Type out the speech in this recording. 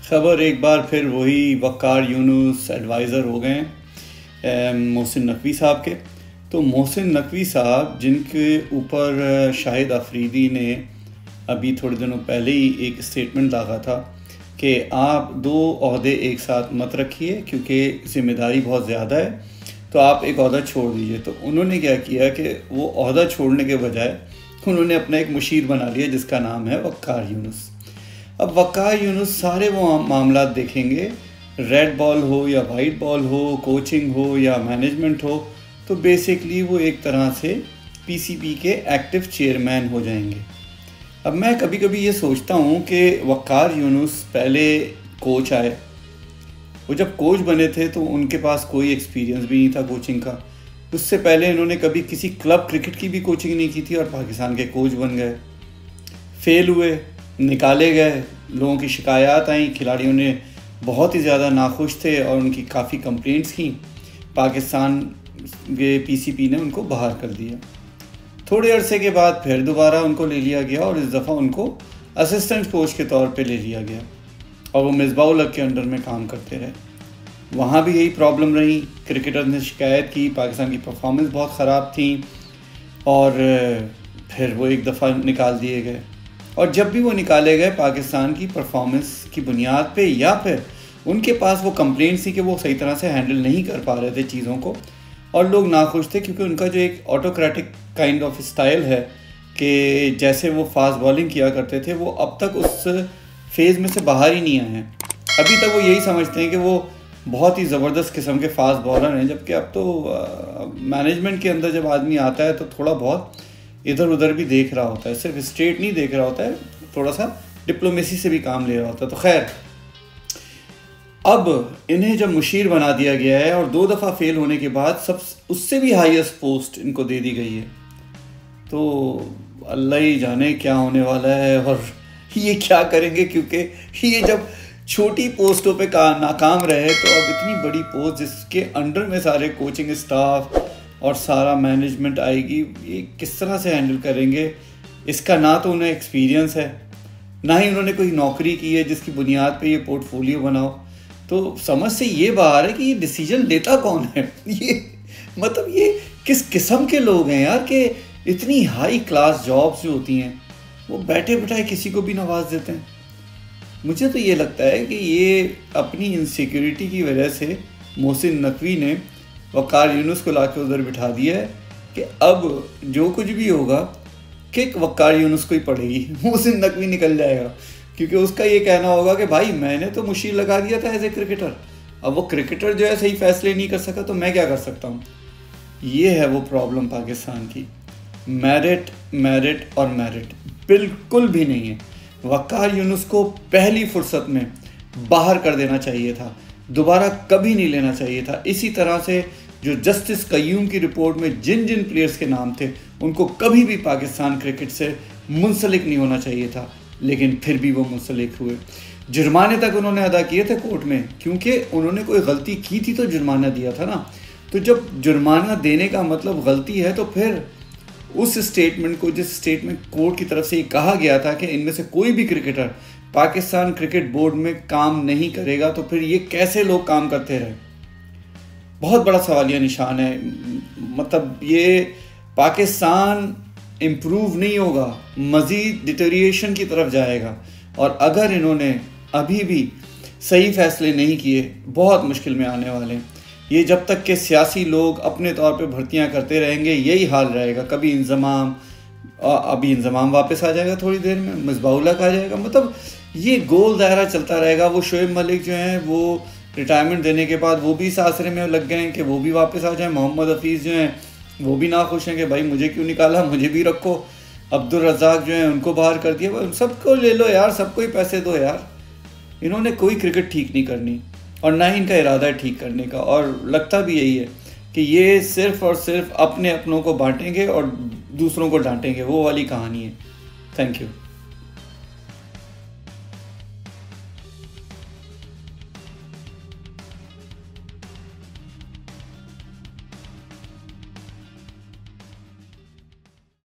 खबर एक बार फिर वही वक़ार यूनुस एडवाइज़र हो गए मोहसिन नकवी साहब के। तो मोहसिन नकवी साहब जिनके ऊपर शाहिद अफरीदी ने अभी थोड़े दिनों पहले ही एक स्टेटमेंट दागा था कि आप दो ओहदे एक साथ मत रखिए क्योंकि ज़िम्मेदारी बहुत ज़्यादा है, तो आप एक ओहदा छोड़ दीजिए। तो उन्होंने क्या किया कि वो ओहदा छोड़ने के बजाय उन्होंने अपना एक मुशीर बना लिया जिसका नाम है वक़ार यूनुस। अब वक़ार यूनुस सारे वो मामला देखेंगे, रेड बॉल हो या वाइट बॉल हो, कोचिंग हो या मैनेजमेंट हो, तो बेसिकली वो एक तरह से पीसीबी के एक्टिव चेयरमैन हो जाएंगे। अब मैं कभी कभी ये सोचता हूँ कि वक़ार यूनुस पहले कोच आए, वो जब कोच बने थे तो उनके पास कोई एक्सपीरियंस भी नहीं था कोचिंग का। उससे पहले इन्होंने कभी किसी क्लब क्रिकेट की भी कोचिंग नहीं की थी और पाकिस्तान के कोच बन गए। फेल हुए, निकाले गए, लोगों की शिकायत आई, खिलाड़ियों ने बहुत ही ज़्यादा नाखुश थे और उनकी काफ़ी कंप्लेंट्स की। पाकिस्तान के पीसीबी ने उनको बाहर कर दिया। थोड़े अरसे के बाद फिर दोबारा उनको ले लिया गया और इस दफ़ा उनको असिस्टेंट कोच के तौर पे ले लिया गया और वो मिसबाह-उल-हक के अंडर में काम करते रहे। वहाँ भी यही प्रॉब्लम रही, क्रिकेटर ने शिकायत की, पाकिस्तान की परफॉर्मेंस बहुत ख़राब थी और फिर वो एक दफ़ा निकाल दिए गए। और जब भी वो निकाले गए पाकिस्तान की परफॉर्मेंस की बुनियाद पे या फिर उनके पास वो कंप्लेंट्स थी कि वो सही तरह से हैंडल नहीं कर पा रहे थे चीज़ों को और लोग नाखुश थे क्योंकि उनका जो एक ऑटोक्रेटिक काइंड ऑफ स्टाइल है कि जैसे वो फास्ट बॉलिंग किया करते थे, वो अब तक उस फेज़ में से बाहर ही नहीं आए हैं। अभी तक वो यही समझते हैं कि वो बहुत ही ज़बरदस्त किस्म के फास्ट बॉलर हैं, जबकि अब तो मैनेजमेंट के अंदर जब आदमी आता है तो थोड़ा बहुत इधर उधर भी देख रहा होता है, सिर्फ स्ट्रेट नहीं देख रहा होता है, थोड़ा सा डिप्लोमेसी से भी काम ले रहा होता है। तो खैर, अब इन्हें जब मुशीर बना दिया गया है और 2 दफ़ा फेल होने के बाद सब उससे भी हाईएस्ट पोस्ट इनको दे दी गई है, तो अल्लाह ही जाने क्या होने वाला है और ये क्या करेंगे, क्योंकि ये जब छोटी पोस्टों पे नाकाम रहे तो अब इतनी बड़ी पोस्ट जिसके अंडर में सारे कोचिंग स्टाफ और सारा मैनेजमेंट आएगी, ये किस तरह से हैंडल करेंगे। इसका ना तो उन्हें एक्सपीरियंस है, ना ही उन्होंने कोई नौकरी की है जिसकी बुनियाद पे ये पोर्टफोलियो बनाओ। तो समझ से ये बाहर है कि ये डिसीजन लेता कौन है। ये मतलब ये किस किस्म के लोग हैं यार कि इतनी हाई क्लास जॉब्स जो होती हैं वो बैठे बैठाए किसी को भी नवाज देते हैं। मुझे तो ये लगता है कि ये अपनी इनसिक्योरिटी की वजह से मोहसिन नकवी ने वक़ार यूनुस को लाके उधर बिठा दिया है कि अब जो कुछ भी होगा किक वक़ार यूनुस को ही पड़ेगी, मोहसिन नकवी निकल जाएगा, क्योंकि उसका ये कहना होगा कि भाई मैंने तो मुशीर लगा दिया था एज ए क्रिकेटर, अब वो क्रिकेटर जो है सही फैसले नहीं कर सका तो मैं क्या कर सकता हूँ। ये है वो प्रॉब्लम पाकिस्तान की, मेरिट मेरिट और मेरिट बिल्कुल भी नहीं है। वक़ार यूनुस को पहली फुर्सत में बाहर कर देना चाहिए था, दोबारा कभी नहीं लेना चाहिए था। इसी तरह से जो जस्टिस कय्यूम की रिपोर्ट में जिन जिन प्लेयर्स के नाम थे उनको कभी भी पाकिस्तान क्रिकेट से मुंसलिक नहीं होना चाहिए था, लेकिन फिर भी वो मुंसलिक हुए। जुर्माने तक उन्होंने अदा किए थे कोर्ट में, क्योंकि उन्होंने कोई गलती की थी तो जुर्माना दिया था ना। तो जब जुर्माना देने का मतलब गलती है तो फिर उस स्टेटमेंट को, जिस स्टेटमेंट कोर्ट की तरफ से ये कहा गया था कि इनमें से कोई भी क्रिकेटर पाकिस्तान क्रिकेट बोर्ड में काम नहीं करेगा, तो फिर ये कैसे लोग काम करते रहे, बहुत बड़ा सवालिया निशान है। मतलब ये पाकिस्तान इम्प्रूव नहीं होगा, मज़ीद डिटेरिएशन की तरफ जाएगा। और अगर इन्होंने अभी भी सही फैसले नहीं किए बहुत मुश्किल में आने वाले हैं। ये जब तक के सियासी लोग अपने तौर पे भर्तियां करते रहेंगे यही हाल रहेगा। कभी इंजमाम, अभी इंजमाम वापस आ जाएगा थोड़ी देर में, मिसबाह-उल-हक आ जाएगा, मतलब ये गोल दायरा चलता रहेगा। वो शोएब मलिक जो हैं वो रिटायरमेंट देने के बाद वो भी इस आसरे में लग गए हैं कि वो भी वापस आ जाए। मोहम्मद हफीज़ जो हैं वो भी नाखुश हैं कि भाई मुझे क्यों निकाला, मुझे भी रखो। अब्दुल रज़ाक जो हैं उनको बाहर कर दिया। सबको ले लो यार, सबको ही पैसे दो यार। इन्होंने कोई क्रिकेट ठीक नहीं करनी और ना ही इनका इरादा है ठीक करने का, और लगता भी यही है कि ये सिर्फ़ और सिर्फ अपने अपनों को बांटेंगे और दूसरों को डांटेंगे, वो वाली कहानी है। Thank you.